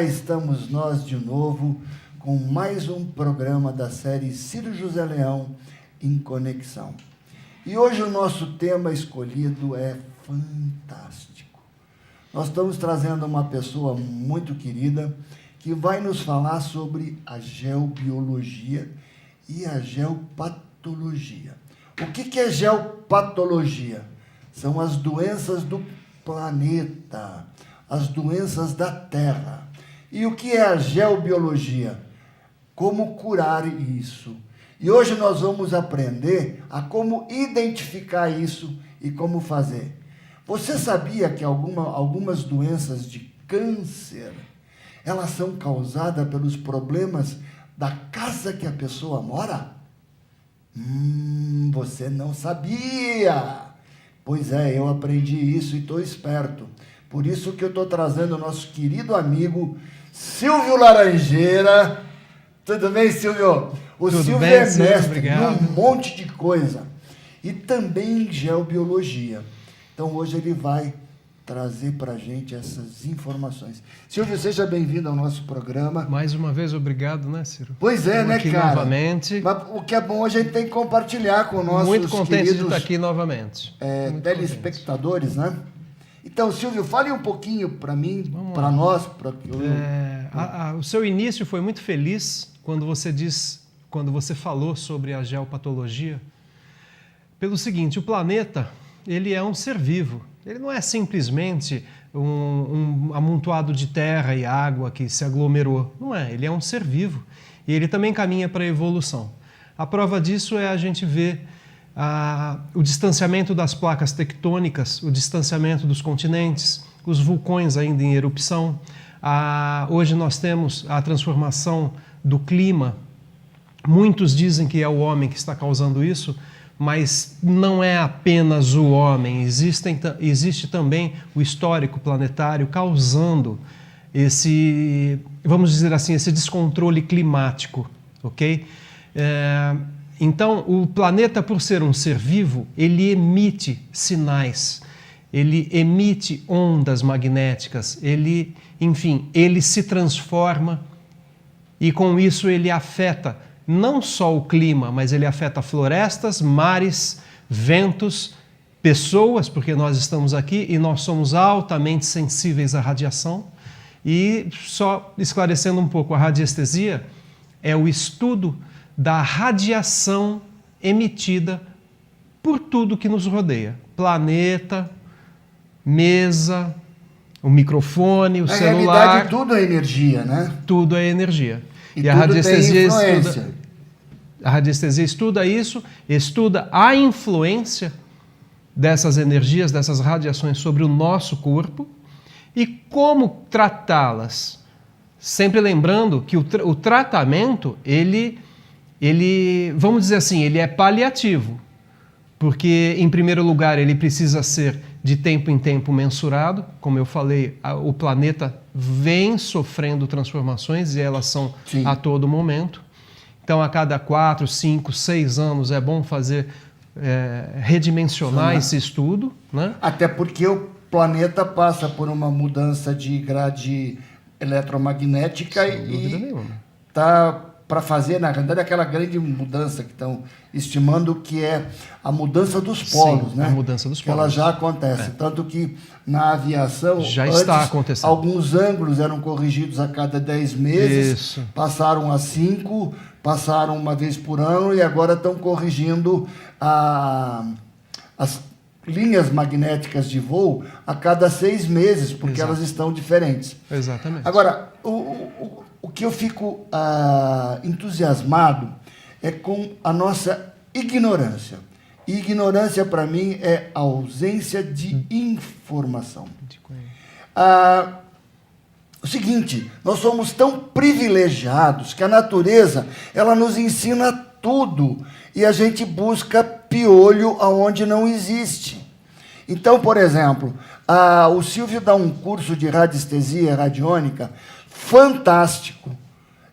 cá estamos nós de novo com mais um programa da série Ciro José Leão em Conexão. E hoje o nosso tema escolhido é fantástico. Nós estamos trazendo uma pessoa muito querida que vai nos falar sobre a geobiologia e a geopatologia. O que é geopatologia? São as doenças do planeta, as doenças da Terra. E o que é a geobiologia? Como curar isso. E hoje nós vamos aprender a como identificar isso e como fazer. Você sabia que algumas doenças de câncer, elas são causadas pelos problemas da casa que a pessoa mora? Você não sabia! Pois é, eu aprendi isso e estou esperto. Por isso que eu estou trazendo o nosso querido amigo Silvio Laranjeira. Tudo bem, Silvio? O Silvio bem, é mestre num monte de coisa. E também em geobiologia. Então hoje ele vai trazer para a gente essas informações. Silvio, seja bem-vindo ao nosso programa. Mais uma vez, obrigado, né, Ciro? Pois é, né, aqui cara? Novamente. Mas o que é bom, a gente tem que compartilhar com nossos muito contente queridos, de estar aqui novamente. Telespectadores, né? Então, Silvio, fale um pouquinho para mim, para nós. O seu início foi muito feliz quando você falou sobre a geopatologia. Pelo seguinte, o planeta, ele é um ser vivo. Ele não é simplesmente um amontoado de terra e água que se aglomerou. Não é, ele é um ser vivo. E ele também caminha para a evolução. A prova disso é a gente ver o distanciamento das placas tectônicas, o distanciamento dos continentes, os vulcões ainda em erupção. Hoje nós temos a transformação do clima. Muitos dizem que é o homem que está causando isso, mas não é apenas o homem. Existe também o histórico planetário causando vamos dizer assim, esse descontrole climático, ok? Então, o planeta, por ser um ser vivo, ele emite sinais, ele emite ondas magnéticas, ele se transforma e com isso ele afeta não só o clima, mas ele afeta florestas, mares, ventos, pessoas, porque nós estamos aqui e nós somos altamente sensíveis à radiação. E só esclarecendo um pouco, a radiestesia é o estudo da radiação emitida por tudo que nos rodeia. Planeta, mesa, o microfone, o celular. Na realidade, tudo é energia, né? Tudo é energia. E a radiestesia estuda isso, estuda a influência dessas energias, dessas radiações sobre o nosso corpo e como tratá-las. Sempre lembrando que o tratamento, ele, vamos dizer assim, ele é paliativo, porque, em primeiro lugar, ele precisa ser de tempo em tempo mensurado. Como eu falei, o planeta vem sofrendo transformações e elas são a todo momento. Então, a cada 4, 5, 6 anos é bom fazer, redimensionar esse estudo, né? Até porque o planeta passa por uma mudança de grade eletromagnética. Sem dúvida nenhuma. Está para fazer, na realidade, aquela grande mudança que estão estimando que é a mudança dos polos, né? A mudança dos polos. Ela já acontece, tanto que na aviação já está acontecendo. Alguns ângulos eram corrigidos a cada 10 meses, passaram a 5, passaram uma vez por ano e agora estão corrigindo as linhas magnéticas de voo a cada 6 meses, porque elas estão diferentes. Exatamente. Agora, o que eu fico entusiasmado é com a nossa ignorância. E ignorância, para mim, é a ausência de informação. O seguinte, nós somos tão privilegiados que a natureza, ela nos ensina tudo e a gente busca piolho aonde não existe. Então, por exemplo, o Silvio dá um curso de radiestesia radiônica fantástico.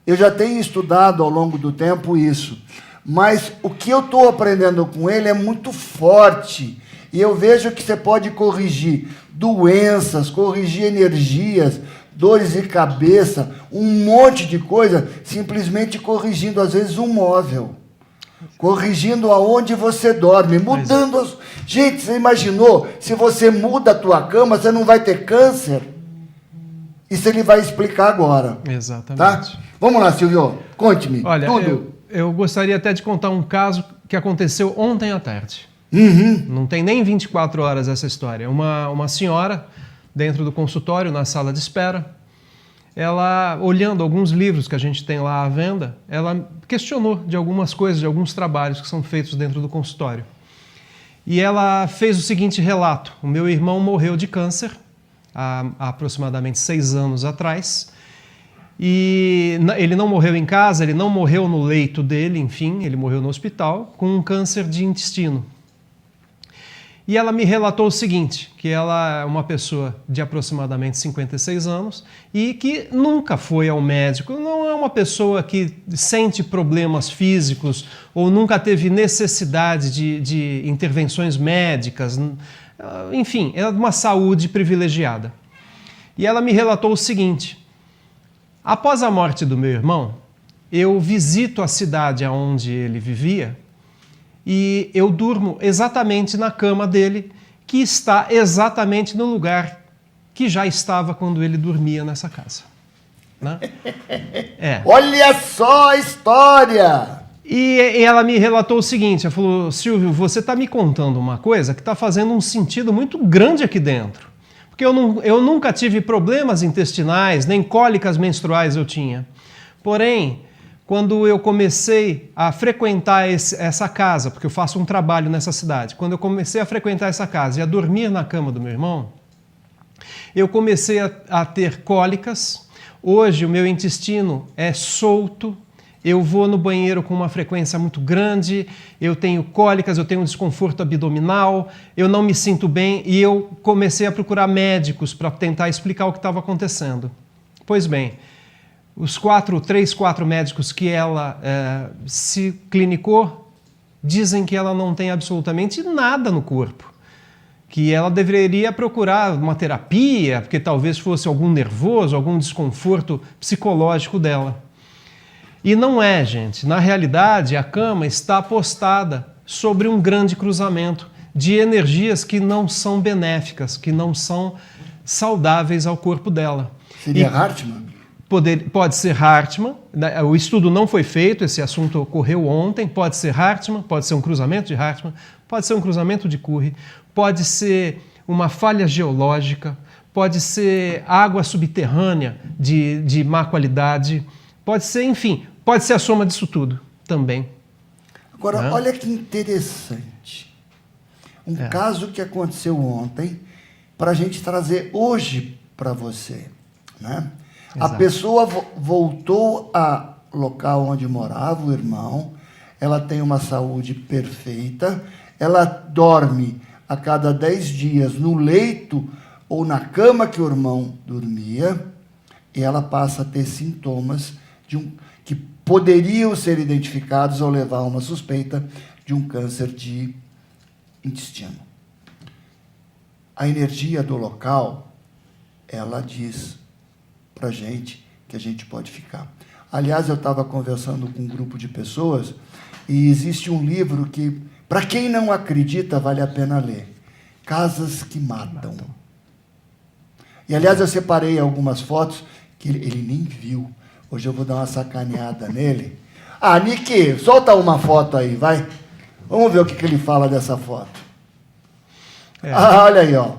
Eu já tenho estudado ao longo do tempo isso, mas o que eu estou aprendendo com ele é muito forte. E eu vejo que você pode corrigir doenças, corrigir energias dores de cabeça, um monte de coisa, simplesmente corrigindo, às vezes, um móvel. Corrigindo aonde você dorme, mudando as... Gente, você imaginou, se você muda a tua cama, você não vai ter câncer? Isso ele vai explicar agora. Exatamente. Tá? Vamos lá, Silvio, conte-me. Olha, tudo. Eu gostaria até de contar um caso que aconteceu ontem à tarde. Não tem nem 24 horas essa história. Uma senhora, dentro do consultório, na sala de espera, ela, olhando alguns livros que a gente tem lá à venda, ela questionou de algumas coisas, de alguns trabalhos que são feitos dentro do consultório. E ela fez o seguinte relato: o meu irmão morreu de câncer há aproximadamente 6 anos atrás, e ele não morreu em casa, ele não morreu no leito dele, enfim, ele morreu no hospital com um câncer de intestino. E ela me relatou o seguinte, que ela é uma pessoa de aproximadamente 56 anos e que nunca foi ao médico, não é uma pessoa que sente problemas físicos ou nunca teve necessidade de intervenções médicas, enfim, é de uma saúde privilegiada. E ela me relatou o seguinte: após a morte do meu irmão, eu visito a cidade onde ele vivia e eu durmo exatamente na cama dele, que está exatamente no lugar que já estava quando ele dormia nessa casa. Né? Olha só a história! E ela me relatou o seguinte, ela falou: Silvio, você está me contando uma coisa que está fazendo um sentido muito grande aqui dentro. Porque eu nunca tive problemas intestinais, nem cólicas menstruais eu tinha. Porém, quando eu comecei a frequentar essa casa, porque eu faço um trabalho nessa cidade, quando eu comecei a frequentar essa casa e a dormir na cama do meu irmão, eu comecei a ter cólicas. Hoje o meu intestino é solto, eu vou no banheiro com uma frequência muito grande, eu tenho cólicas, eu tenho um desconforto abdominal, eu não me sinto bem e eu comecei a procurar médicos para tentar explicar o que estava acontecendo. Pois bem, os 3, 4 médicos que ela se clinicou dizem que ela não tem absolutamente nada no corpo, que ela deveria procurar uma terapia, porque talvez fosse algum nervoso, algum desconforto psicológico dela. E não é, gente. Na realidade, a cama está postada sobre um grande cruzamento de energias que não são benéficas, que não são saudáveis ao corpo dela. Seria Hartmann? Pode ser Hartmann, o estudo não foi feito, esse assunto ocorreu ontem, pode ser Hartmann, pode ser um cruzamento de Hartmann, pode ser um cruzamento de Curry, pode ser uma falha geológica, pode ser água subterrânea de má qualidade, pode ser, enfim, pode ser a soma disso tudo também. Agora, olha que interessante. Um caso que aconteceu ontem, para a gente trazer hoje para você, né? A pessoa voltou ao local onde morava o irmão, ela tem uma saúde perfeita, ela dorme a cada 10 dias no leito ou na cama que o irmão dormia, e ela passa a ter sintomas que poderiam ser identificados ou levar a uma suspeita de um câncer de intestino. A energia do local, ela diz para a gente que a gente pode ficar. Aliás, eu estava conversando com um grupo de pessoas e existe um livro que, para quem não acredita, vale a pena ler. Casas que Matam. E, aliás, eu separei algumas fotos que ele nem viu. Hoje eu vou dar uma sacaneada nele. Ah, Nick, solta uma foto aí, vai. Vamos ver o que ele fala dessa foto. Olha aí, ó.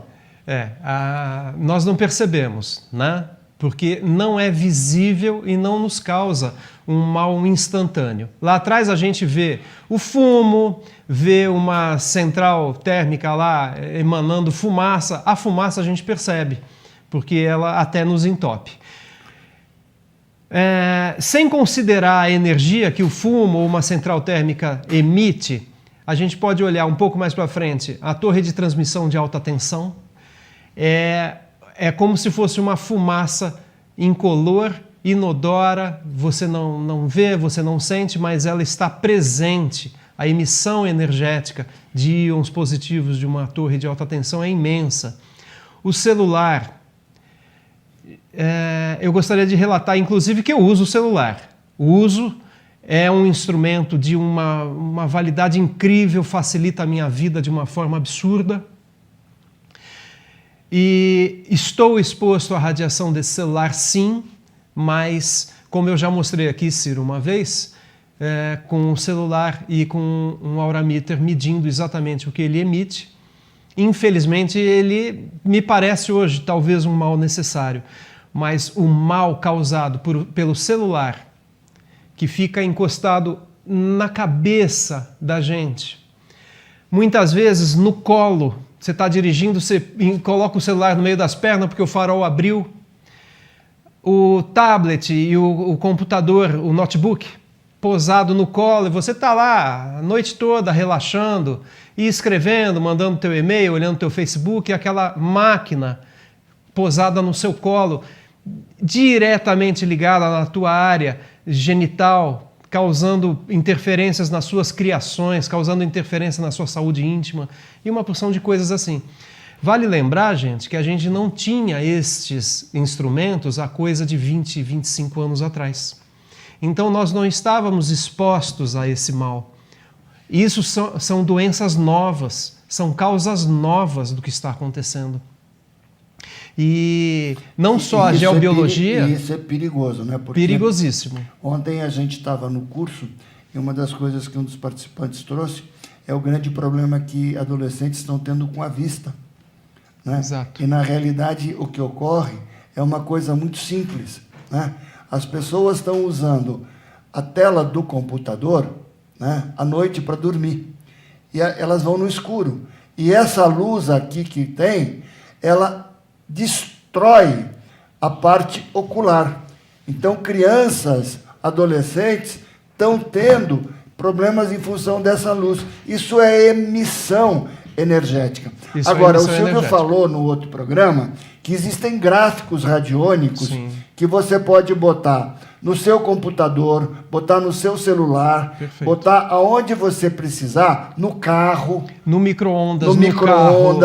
Nós não percebemos, né? Porque não é visível e não nos causa um mal instantâneo. Lá atrás a gente vê o fumo, vê uma central térmica lá emanando fumaça. A fumaça a gente percebe, porque ela até nos entope. Sem considerar a energia que o fumo ou uma central térmica emite, a gente pode olhar um pouco mais para frente a torre de transmissão de alta tensão. É como se fosse uma fumaça incolor, inodora, você não vê, você não sente, mas ela está presente. A emissão energética de íons positivos de uma torre de alta tensão é imensa. O celular, eu gostaria de relatar, inclusive, que eu uso o celular. O uso é um instrumento de uma validade incrível, facilita a minha vida de uma forma absurda. E estou exposto à radiação desse celular, sim, mas, como eu já mostrei aqui, Ciro, uma vez, com o celular e com um aurameter medindo exatamente o que ele emite, infelizmente, ele me parece hoje talvez um mal necessário, mas o mal causado pelo celular, que fica encostado na cabeça da gente, muitas vezes no colo, você está dirigindo, você coloca o celular no meio das pernas porque o farol abriu, o tablet e o computador, o notebook, posado no colo, e você está lá a noite toda relaxando e escrevendo, mandando teu e-mail, olhando teu Facebook, e aquela máquina posada no seu colo, diretamente ligada na tua área genital, causando interferências nas suas criações, causando interferência na sua saúde íntima e uma porção de coisas assim. Vale lembrar, gente, que a gente não tinha estes instrumentos há coisa de 20, 25 anos atrás. Então nós não estávamos expostos a esse mal. Isso são doenças novas, são causas novas do que está acontecendo. E não só a geobiologia... Isso é perigoso, né? Porque perigosíssimo. Ontem a gente estava no curso e uma das coisas que um dos participantes trouxe é o grande problema que adolescentes estão tendo com a vista. Né? Exato. E, na realidade, o que ocorre é uma coisa muito simples. Né? As pessoas estão usando a tela do computador, né, à noite para dormir. E elas vão no escuro. E essa luz aqui que tem, ela destrói a parte ocular. Então, crianças, adolescentes estão tendo problemas em função dessa luz. Isso é emissão energética. Isso. Agora, é o Silvio falou no outro programa que existem gráficos radiônicos, sim, que você pode botar no seu computador, botar no seu celular, perfeito, botar aonde você precisar, no carro, no micro-ondas, no carro,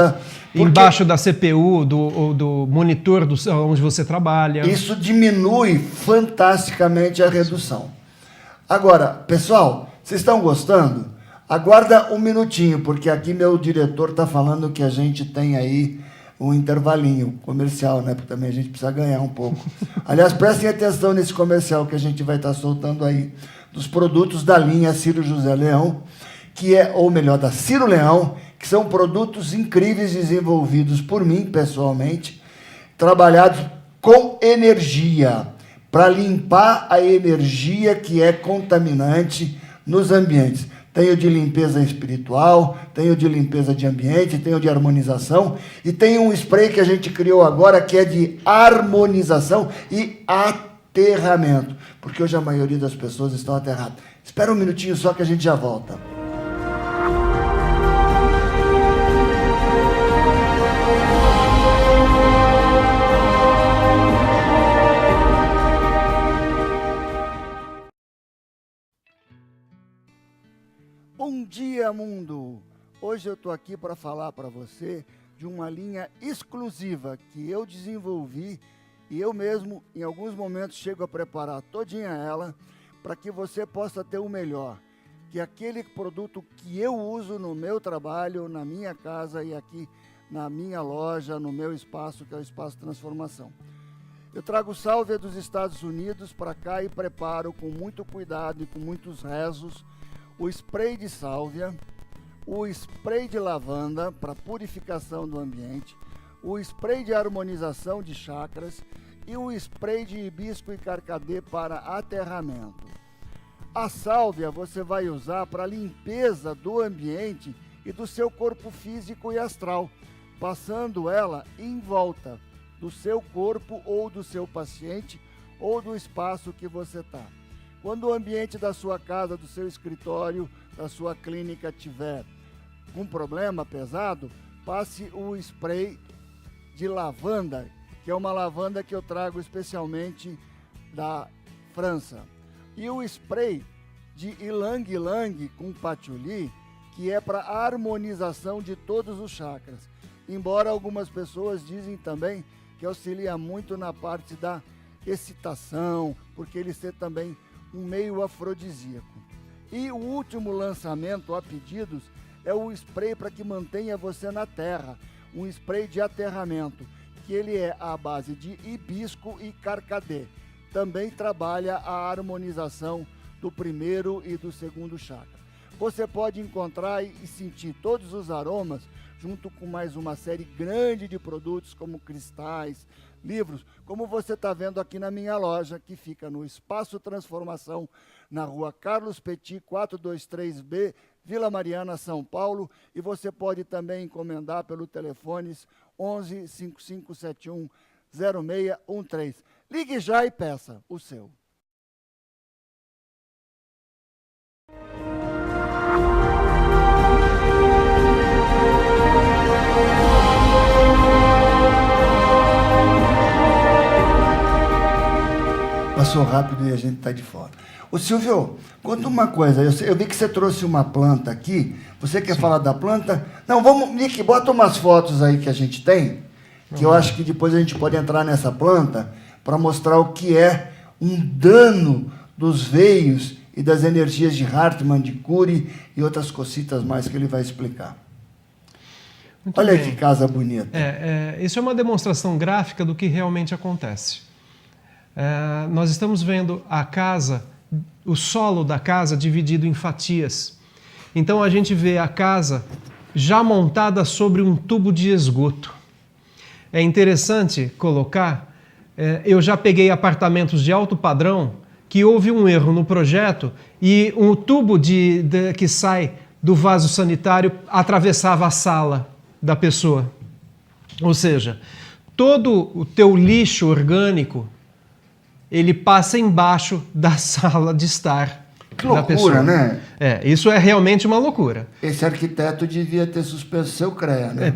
embaixo da CPU, do monitor onde você trabalha. Isso diminui fantasticamente a redução. Agora, pessoal, vocês estão gostando? Aguarda um minutinho, porque aqui meu diretor está falando que a gente tem aí um intervalinho comercial, né? Porque também a gente precisa ganhar um pouco. Aliás, prestem atenção nesse comercial que a gente vai estar soltando aí, dos produtos da linha Ciro José Leão, que é, ou melhor, da Ciro Leão, que são produtos incríveis desenvolvidos por mim, pessoalmente, trabalhados com energia, para limpar a energia que é contaminante nos ambientes. Tenho de limpeza espiritual, tenho de limpeza de ambiente, tenho de harmonização, e tem um spray que a gente criou agora que é de harmonização e aterramento, porque hoje a maioria das pessoas estão aterradas. Espera um minutinho só que a gente já volta. Bom dia, mundo! Hoje eu estou aqui para falar para você de uma linha exclusiva que eu desenvolvi e eu mesmo, em alguns momentos, chego a preparar todinha ela para que você possa ter o melhor, que é aquele produto que eu uso no meu trabalho, na minha casa e aqui na minha loja, no meu espaço, que é o Espaço Transformação. Eu trago sálvia dos Estados Unidos para cá e preparo com muito cuidado e com muitos rezos o spray de sálvia, o spray de lavanda para purificação do ambiente, o spray de harmonização de chakras e o spray de hibisco e carcadê para aterramento. A sálvia você vai usar para limpeza do ambiente e do seu corpo físico e astral, passando ela em volta do seu corpo ou do seu paciente ou do espaço que você está. Quando o ambiente da sua casa, do seu escritório, da sua clínica tiver um problema pesado, passe o spray de lavanda, que é uma lavanda que eu trago especialmente da França. E o spray de ylang ylang com patchouli, que é para harmonização de todos os chakras. Embora algumas pessoas dizem também que auxilia muito na parte da excitação, porque ele ser também um meio afrodisíaco. E o último lançamento a pedidos é o spray para que mantenha você na terra, um spray de aterramento, que ele é à base de hibisco e carcadê. Também trabalha a harmonização do primeiro e do segundo chakra. Você pode encontrar e sentir todos os aromas junto com mais uma série grande de produtos como cristais, livros, como você está vendo aqui na minha loja, que fica no Espaço Transformação, na rua Carlos Petit, 423B, Vila Mariana, São Paulo, e você pode também encomendar pelo telefone 11 5571 0613. Ligue já e peça o seu. Passou rápido e a gente está de fora. Ô Silvio, conta uma coisa, eu vi que você trouxe uma planta aqui, você quer falar da planta? Não, vamos, Nick, bota umas fotos aí que a gente tem, que eu acho que depois a gente pode entrar nessa planta para mostrar o que é um dano dos veios e das energias de Hartmann, de Cury e outras cositas mais que ele vai explicar. Muito Olha bem. que casa bonita. Isso é uma demonstração gráfica do que realmente acontece. Nós estamos vendo a casa, o solo da casa dividido em fatias. Então a gente vê a casa já montada sobre um tubo de esgoto. É interessante colocar, eu já peguei apartamentos de alto padrão que houve um erro no projeto e um tubo que sai do vaso sanitário atravessava a sala da pessoa. Ou seja, todo o teu lixo orgânico ele passa embaixo da sala de estar Que da pessoa. loucura, né? Isso é realmente uma loucura. Esse arquiteto devia ter suspenso seu CREA, né?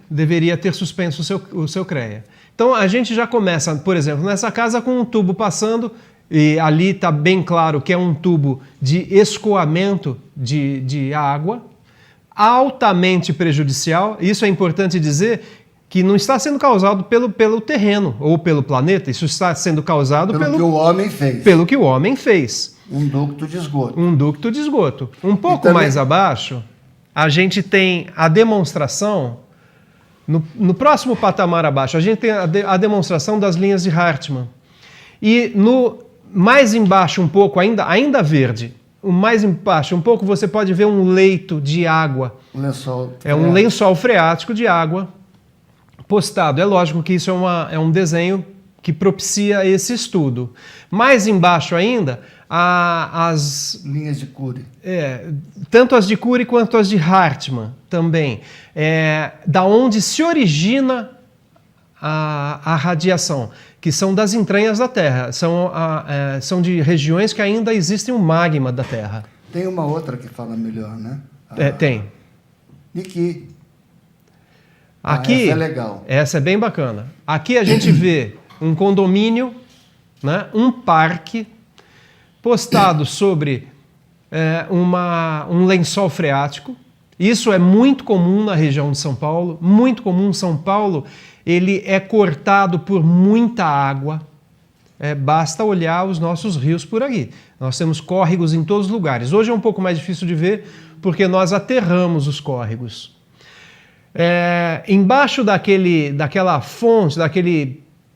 Deveria ter suspenso o seu CREA. Então a gente já começa, por exemplo, nessa casa com um tubo passando, e ali está bem claro que é um tubo de escoamento de água, altamente prejudicial. Isso é importante dizer, que não está sendo causado pelo terreno ou pelo planeta, isso está sendo causado pelo que o homem fez. Pelo que o homem fez. Um ducto de esgoto. Um ducto de esgoto. Um pouco também mais abaixo, a gente tem a demonstração, no próximo patamar abaixo, a gente tem a demonstração das linhas de Hartmann. E no mais embaixo um pouco, ainda verde, o mais embaixo um pouco, você pode ver um leito de água. Um lençol. É um lençol freático de água postado. É lógico que isso é um desenho que propicia esse estudo. Mais embaixo ainda, as linhas de Cury. Tanto as de Cury quanto as de Hartmann também. Da onde se origina a radiação, que são das entranhas da Terra. São de regiões que ainda existem um magma da Terra. Tem uma outra que fala melhor, né? Tem. Niki. Aqui, essa é legal. Essa é bem bacana. Aqui a gente vê um condomínio, né, um parque, postado sobre um lençol freático. Isso é muito comum na região de São Paulo, muito comum. São Paulo, ele é cortado por muita água. Basta olhar os nossos rios por aqui. Nós temos córregos em todos os lugares. Hoje é um pouco mais difícil de ver, porque nós aterramos os córregos. Embaixo daquela fonte,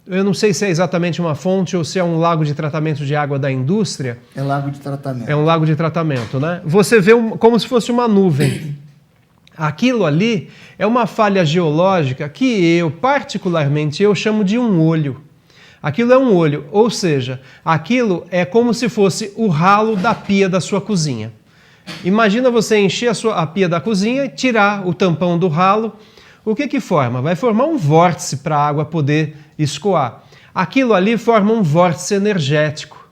eu não sei se é exatamente uma fonte ou se é um lago de tratamento de água da indústria. É lago de tratamento. É um lago de tratamento, né? Você vê como se fosse uma nuvem. Aquilo ali é uma falha geológica que particularmente, eu chamo de um olho. Aquilo é um olho, ou seja, aquilo é como se fosse o ralo da pia da sua cozinha. Imagina você encher a pia da cozinha e tirar o tampão do ralo. O que forma? Vai formar um vórtice para a água poder escoar. Aquilo ali forma um vórtice energético.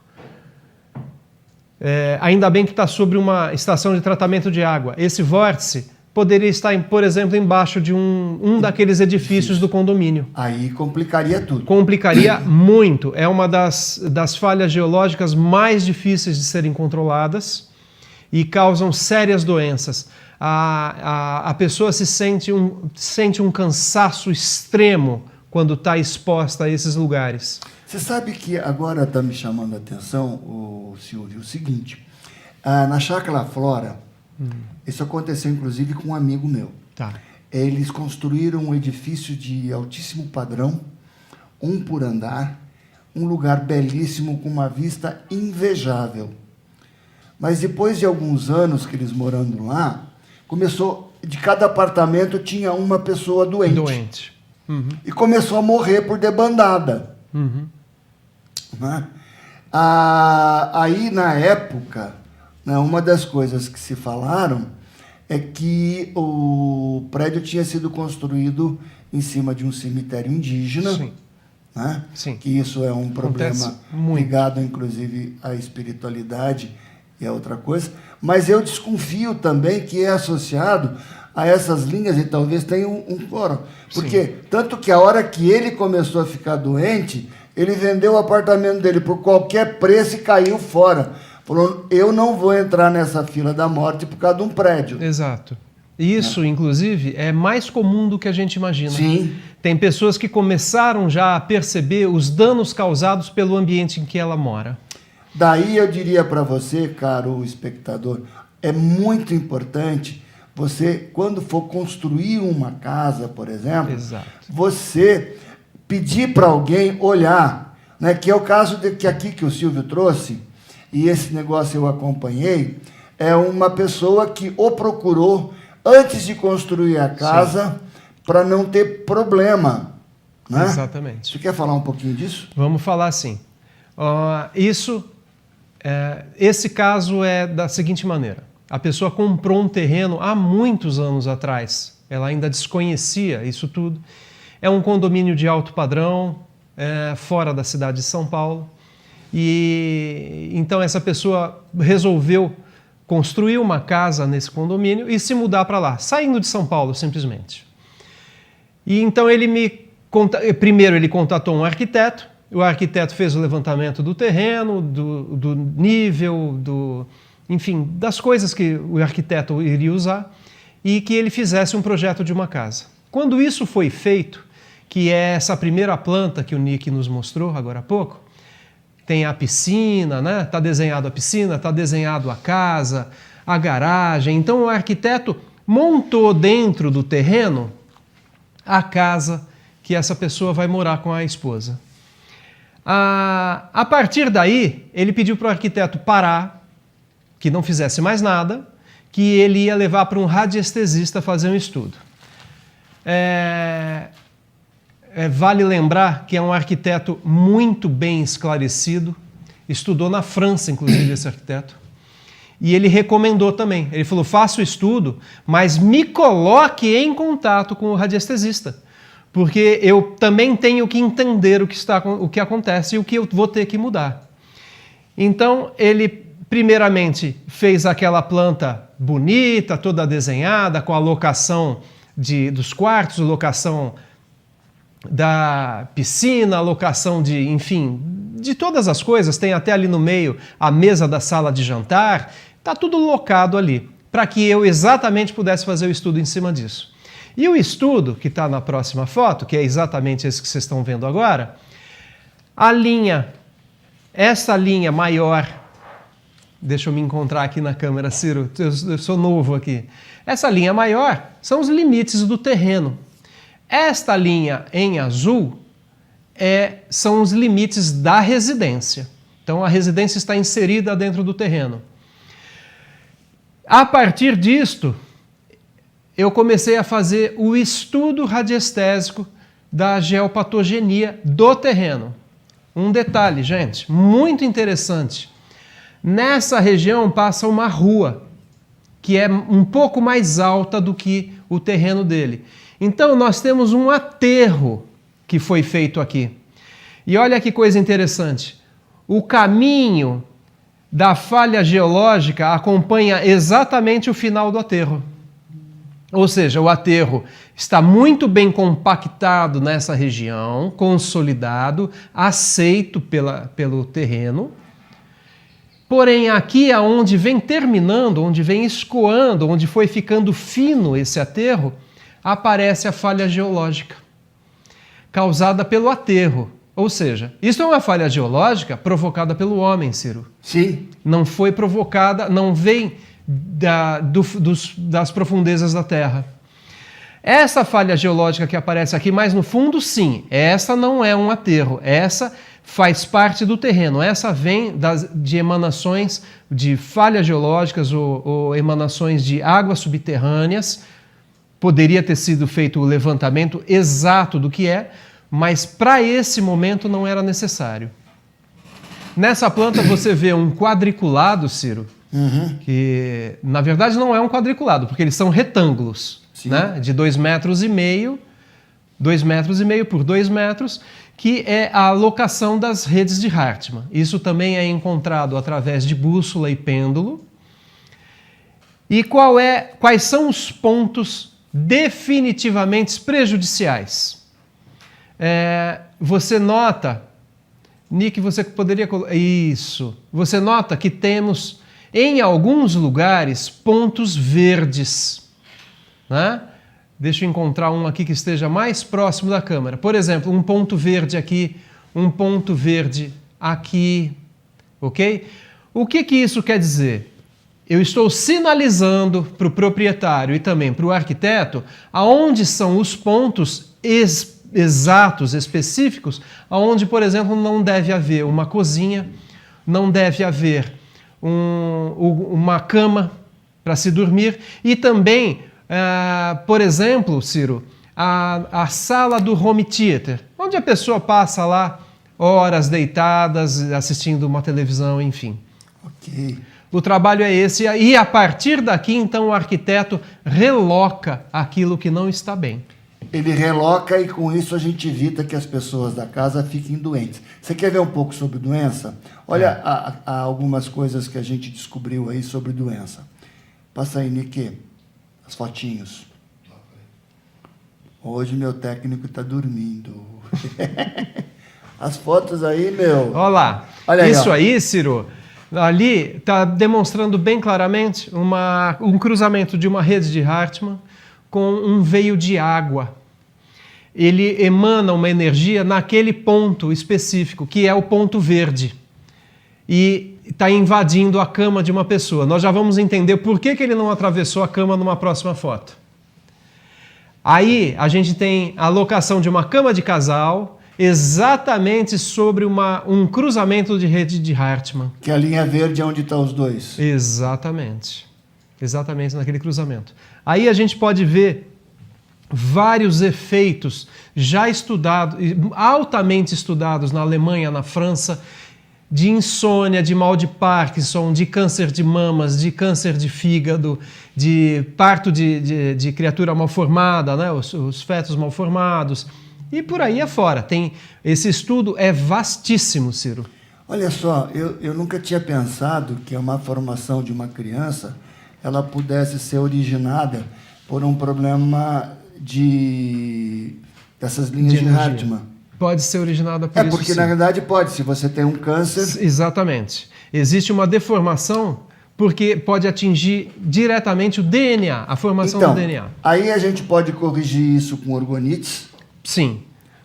Ainda bem que está sobre uma estação de tratamento de água. Esse vórtice poderia estar, por exemplo, embaixo de um daqueles edifícios do condomínio. Aí complicaria tudo. Complicaria muito. É uma das falhas geológicas mais difíceis de serem controladas e causam sérias doenças. A pessoa sente um cansaço extremo quando está exposta a esses lugares. Você sabe que agora está me chamando a atenção, Silvio, o seguinte, na Chácara Flora, isso aconteceu inclusive com um amigo meu. Tá. Eles construíram um edifício de altíssimo padrão, 1 por andar, um lugar belíssimo com uma vista invejável. Mas depois de alguns anos que eles morando lá, começou, de cada apartamento tinha uma pessoa doente. Uhum. E começou a morrer por debandada. Uhum. Né? Aí, na época, né, uma das coisas que se falaram é que o prédio tinha sido construído em cima de um cemitério indígena. Sim. Né? Sim. Que isso é um problema Acontece muito. ligado, inclusive, à espiritualidade e a outra coisa. Mas eu desconfio também que é associado a essas linhas, e talvez tenha um coro. Porque, tanto que a hora que ele começou a ficar doente, ele vendeu o apartamento dele por qualquer preço e caiu fora. Falou, eu não vou entrar nessa fila da morte por causa de um prédio. Exato. Isso, inclusive, é mais comum do que a gente imagina. Sim. Tem pessoas que começaram já a perceber os danos causados pelo ambiente em que ela mora. Daí eu diria para você, caro espectador, é muito importante você, quando for construir uma casa, por exemplo, Exato. você pedir para alguém olhar, né, que é o caso que aqui que o Silvio trouxe, e esse negócio eu acompanhei, é uma pessoa que o procurou antes de construir a casa para não ter problema. Né? Exatamente. Você quer falar um pouquinho disso? Vamos falar assim. Esse caso é da seguinte maneira. A pessoa comprou um terreno há muitos anos atrás. Ela ainda desconhecia isso tudo. É um condomínio de alto padrão, fora da cidade de São Paulo. E então essa pessoa resolveu construir uma casa nesse condomínio e se mudar para lá, saindo de São Paulo simplesmente. E então primeiro ele contatou um arquiteto. O arquiteto fez o levantamento do terreno, do nível, enfim, das coisas que o arquiteto iria usar e que ele fizesse um projeto de uma casa. Quando isso foi feito, que é essa primeira planta que o Nick nos mostrou agora há pouco, tem a piscina, né? Está desenhado a piscina, está desenhado a casa, a garagem. Então o arquiteto montou dentro do terreno a casa que essa pessoa vai morar com a esposa. A partir daí, ele pediu para o arquiteto parar, que não fizesse mais nada, que ele ia levar para um radiestesista fazer um estudo. Vale lembrar que é um arquiteto muito bem esclarecido, estudou na França, inclusive, esse arquiteto, e ele recomendou também. Ele falou, faça o estudo, mas me coloque em contato com o radiestesista, porque eu também tenho que entender o que acontece e o que eu vou ter que mudar. Então, ele primeiramente fez aquela planta bonita, toda desenhada, com a locação dos quartos, locação da piscina, locação de todas as coisas. Tem até ali no meio a mesa da sala de jantar. Está tudo locado ali, para que eu exatamente pudesse fazer o estudo em cima disso. E o estudo, que está na próxima foto, que é exatamente esse que vocês estão vendo agora, essa linha maior, deixa eu me encontrar aqui na câmera, Ciro, eu sou novo aqui. Essa linha maior são os limites do terreno. Esta linha em azul são os limites da residência. Então a residência está inserida dentro do terreno. A partir disto, eu comecei a fazer o estudo radiestésico da geopatogenia do terreno. Um detalhe, gente, muito interessante. Nessa região passa uma rua, que é um pouco mais alta do que o terreno dele. Então, nós temos um aterro que foi feito aqui. E olha que coisa interessante. O caminho da falha geológica acompanha exatamente o final do aterro. Ou seja, o aterro está muito bem compactado nessa região, consolidado, aceito pelo terreno. Porém, aqui aonde vem terminando, onde vem escoando, onde foi ficando fino esse aterro, aparece a falha geológica. causada pelo aterro. Ou seja, isso é uma falha geológica provocada pelo homem, Ciro. Sim. Não foi provocada, não vem das profundezas da Terra. Essa falha geológica que aparece aqui mais no fundo, sim, essa não é um aterro, essa faz parte do terreno, essa vem de emanações de falhas geológicas ou emanações de águas subterrâneas. Poderia ter sido feito o levantamento exato do que é, mas para esse momento não era necessário. Nessa planta você vê um quadriculado, Ciro, que na verdade não é um quadriculado, porque eles são retângulos, né? De 2,5 metros, 2,5 metros por 2 metros, que é a locação das redes de Hartmann. Isso também é encontrado através de bússola e pêndulo. E quais são os pontos definitivamente prejudiciais? Você nota, Nick, você poderia... Isso. Você nota que temos, em alguns lugares, pontos verdes, né? Deixa eu encontrar um aqui que esteja mais próximo da câmera. Por exemplo, um ponto verde aqui, um ponto verde aqui, ok? O que isso quer dizer? Eu estou sinalizando para o proprietário e também para o arquiteto aonde são os pontos exatos, específicos, aonde, por exemplo, não deve haver uma cozinha, não deve haver uma cama para se dormir e também... por exemplo, Ciro, a sala do home theater, onde a pessoa passa lá horas deitadas, assistindo uma televisão, enfim. Ok. O trabalho é esse, e a partir daqui, então, o arquiteto reloca aquilo que não está bem. Ele reloca e com isso a gente evita que as pessoas da casa fiquem doentes. Você quer ver um pouco sobre doença? Olha há algumas coisas que a gente descobriu aí sobre doença. Passa aí, Nick. As fotinhos. Hoje meu técnico está dormindo. As fotos aí, meu. Olha lá. Olha aí, isso aí, Ciro, ali está demonstrando bem claramente um cruzamento de uma rede de Hartmann com um veio de água. Ele emana uma energia naquele ponto específico, que é o ponto verde. E está invadindo a cama de uma pessoa. Nós já vamos entender por que ele não atravessou a cama numa próxima foto. Aí a gente tem a locação de uma cama de casal exatamente sobre um cruzamento de rede de Hartmann. Que a linha verde é onde estão os dois. Exatamente. Exatamente naquele cruzamento. Aí a gente pode ver vários efeitos já estudados, altamente estudados na Alemanha, na França, de insônia, de mal de Parkinson, de câncer de mamas, de câncer de fígado, de parto de criatura mal formada, né? Os fetos mal formados, e por aí afora. Esse estudo é vastíssimo, Ciro. Olha só, eu nunca tinha pensado que a má formação de uma criança ela pudesse ser originada por um problema dessas linhas de Hartmann. Pode ser originada por isso, porque sim. Na verdade pode, se você tem um câncer... Exatamente. Existe uma deformação porque pode atingir diretamente o DNA, a formação do DNA. Aí a gente pode corrigir isso com orgonites. Sim.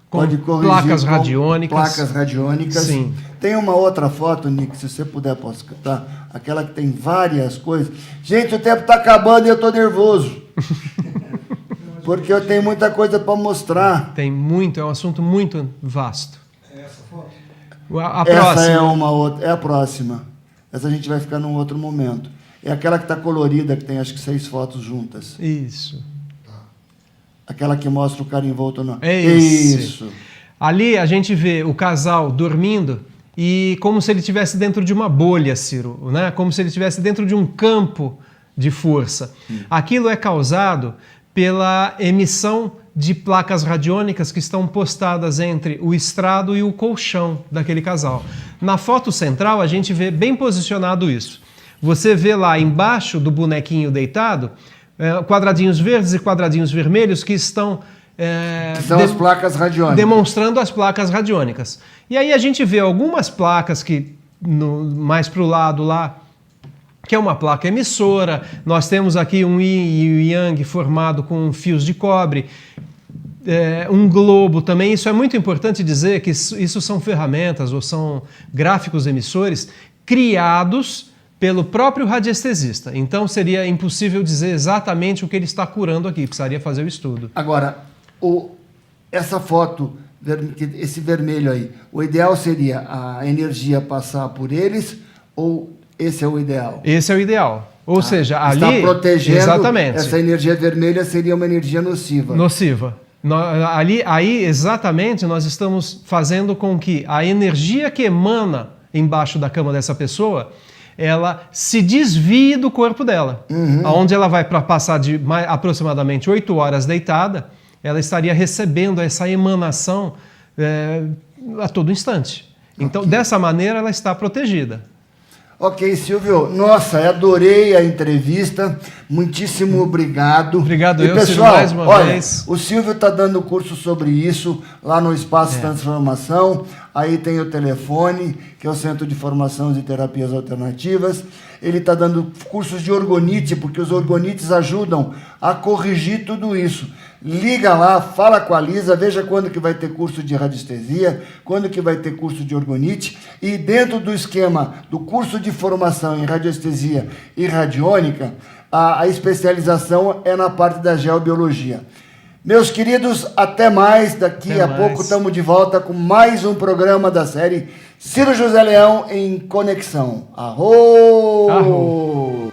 Com Pode corrigir placas com radiônicas. Placas radiônicas. Sim. Tem uma outra foto, Nick, se você puder postar, aquela que tem várias coisas. Gente, o tempo está acabando e eu estou nervoso. Porque eu tenho muita coisa para mostrar. Tem muito, é um assunto muito vasto. É essa foto? A próxima. Essa é uma outra, é a próxima. Essa a gente vai ficar num outro momento. É aquela que está colorida, que tem acho que 6 fotos juntas. Isso. Aquela que mostra o cara envolto no... Isso. Ali a gente vê o casal dormindo e como se ele estivesse dentro de uma bolha, Ciro, né? Como se ele estivesse dentro de um campo de força. Aquilo é causado pela emissão de placas radiônicas que estão postadas entre o estrado e o colchão daquele casal. Na foto central, a gente vê bem posicionado isso. Você vê lá embaixo do bonequinho deitado, quadradinhos verdes e quadradinhos vermelhos que estão... são as placas radiônicas. Demonstrando as placas radiônicas. E aí a gente vê algumas placas que, mais para o lado lá, que é uma placa emissora. Nós temos aqui um yin e o yang formado com fios de cobre. um globo também. Isso é muito importante dizer que isso são ferramentas ou são gráficos emissores criados pelo próprio radiestesista. Então seria impossível dizer exatamente o que ele está curando aqui, precisaria fazer o estudo. Agora, essa foto, esse vermelho aí, o ideal seria a energia passar por eles ou esse é o ideal? Esse é o ideal. Ou seja, ali... Está protegendo, exatamente. Essa energia vermelha seria uma energia nociva. Nociva. Aí, exatamente, nós estamos fazendo com que a energia que emana embaixo da cama dessa pessoa, ela se desvie do corpo dela. Onde ela vai passar de aproximadamente 8 horas deitada, ela estaria recebendo essa emanação a todo instante. Então, dessa maneira, ela está protegida. Ok, Silvio. Nossa, adorei a entrevista. Muitíssimo obrigado. Obrigado, pessoal, Silvio, mais uma vez. O Silvio está dando curso sobre isso lá no Espaço Transformação. Aí tem o telefone, que é o Centro de Formação de Terapias Alternativas. Ele está dando cursos de orgonite, porque os orgonites ajudam a corrigir tudo isso. Liga lá, fala com a Lisa, veja quando que vai ter curso de radiestesia, quando que vai ter curso de orgonite. E dentro do esquema do curso de formação em radiestesia e radiônica, a especialização é na parte da geobiologia. Meus queridos, até mais. Daqui a pouco estamos de volta com mais um programa da série Ciro José Leão em Conexão. Arro!